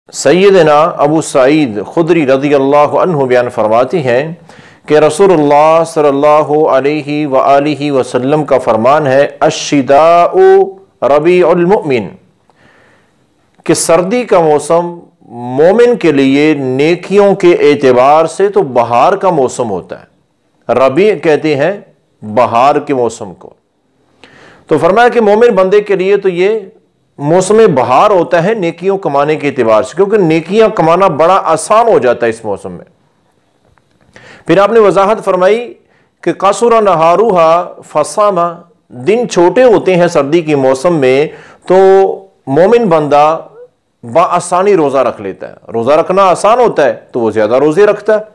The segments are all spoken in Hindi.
सैयदना अबू सईद खुदरी रज़ियल्लाहु अन्हु बयान फरमाती हैं कि रसूलुल्लाह सल्लल्लाहु अलैहि व आलिहि वसल्लम का फरमान है, अश्शिदाउ रबीउल मुमिन, कि सर्दी का मौसम मोमिन के लिए नेकियों के एतबार से तो बहार का मौसम होता है। रबी कहते हैं बहार के मौसम को। तो फरमाया कि मोमिन बंदे के लिए तो ये मौसम बहार होता है नेकियों कमाने के एतबार से, क्योंकि नेकियां कमाना बड़ा आसान हो जाता है इस मौसम में। फिर आपने वजाहत फरमाई कि कसुरा नहारूहा फसामा, दिन छोटे होते हैं सर्दी के मौसम में तो मोमिन बंदा बाआसानी रोजा रख लेता है। रोजा रखना आसान होता है तो वो ज्यादा रोजे रखता है।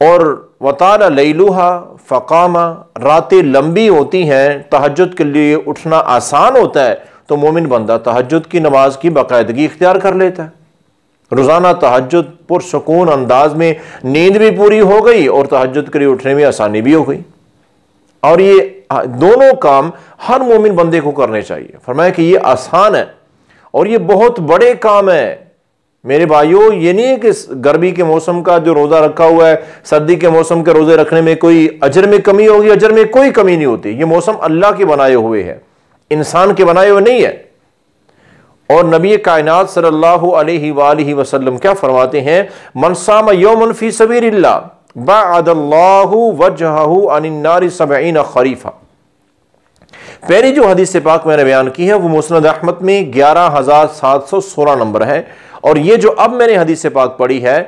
और वताला लैलुहा फ़कामा, रातें लंबी होती हैं, तहज्जुद के लिए उठना आसान होता है तो मोमिन बंदा तहज्जुद की नमाज की बाकायदगी इख्तियार कर लेता है। रोजाना तहज्जुद पुरसुकून अंदाज में नींद भी पूरी हो गई और तहज्जुद के लिए उठने में आसानी भी हो गई। और ये दोनों काम हर मोमिन बंदे को करने चाहिए। फरमाया कि ये आसान है और ये बहुत बड़े काम है। मेरे भाइयों, ये नहीं है कि गर्मी के मौसम का जो रोजा रखा हुआ है सर्दी के मौसम के रोजे रखने में कोई अजर में कमी होगी। अजर में कोई कमी नहीं होती। ये मौसम अल्लाह के बनाए हुए है, इंसान के बनाए हुए नहीं है। और नबी कायनात सल्लल्लाहु अलैहि वालिहि वसल्लम क्या फरमाते हैं, मन सामा यौमन फी सबीलिल्लाह बअदल्लाहु वजहहु अनिन नारि 70 खरीफा। पहली जो हदीस पाक मैंने बयान की है वो मुस्नद अहमद में 11,716 नंबर है। और ये जो अब मैंने हदीस पाक पढ़ी है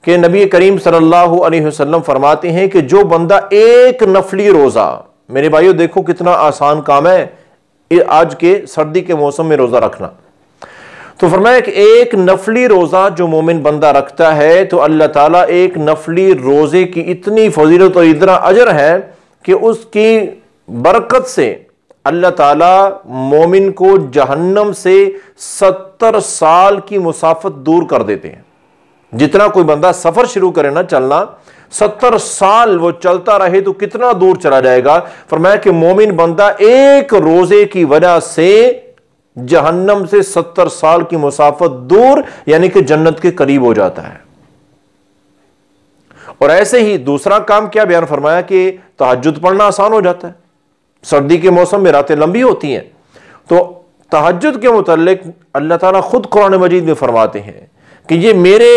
कि नबी करीम सल्लल्लाहु अलैहि वसल्लम फरमाते हैं कि जो बंदा एक नफली रोजा, मेरे भाइयों देखो कितना आसान काम है आज के सर्दी के मौसम में रोजा रखना। तो फरमाया कि एक नफली रोजा जो मोमिन बंदा रखता है तो अल्लाह ताला एक नफली रोजे की इतनी फजीलत और इतना अजर है कि उसकी बरकत से अल्लाह ताला मोमिन को जहन्नम से 70 साल की मुसाफत दूर कर देते हैं। जितना कोई बंदा सफर शुरू करे ना चलना, 70 साल वो चलता रहे तो कितना दूर चला जाएगा। फरमाया कि मोमिन बंदा एक रोजे की वजह से जहन्नम से 70 साल की मुसाफत दूर यानी कि जन्नत के करीब हो जाता है। और ऐसे ही दूसरा काम क्या बयान फरमाया कि तहज्जुद पढ़ना आसान हो जाता है। सर्दी के मौसम में रातें लंबी होती हैं तो तहज्जुद के मुताल्लिक अल्लाह ताला खुद कुरान मजीद में फरमाते हैं कि ये मेरे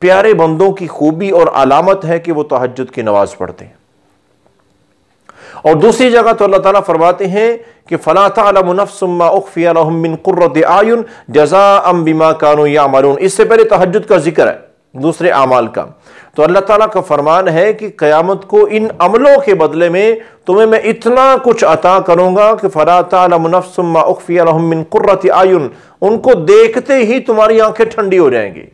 प्यारे बंदों की खूबी और अलामत है कि वो तहज्जुद की नमाज पढ़ते हैं। और दूसरी जगह तो अल्लाह ताला फरमाते हैं कि फला तअलमु नफ्सुम मा उख्फिया लहुम मिन कुर्रति आयुन जज़ाअम बिमा कानू यामलून। इससे पहले तहज्जुद का जिक्र है दूसरे अमाल का। तो अल्लाह ताला का फरमान है कि क़यामत को इन अमलों के बदले में तुम्हें मैं इतना कुछ अता करूंगा कि फला तअलमु नफ्सुम मा उख्फिया लहुम मिन कुर्रति आयुन, उनको देखते ही तुम्हारी आंखें ठंडी हो जाएंगी।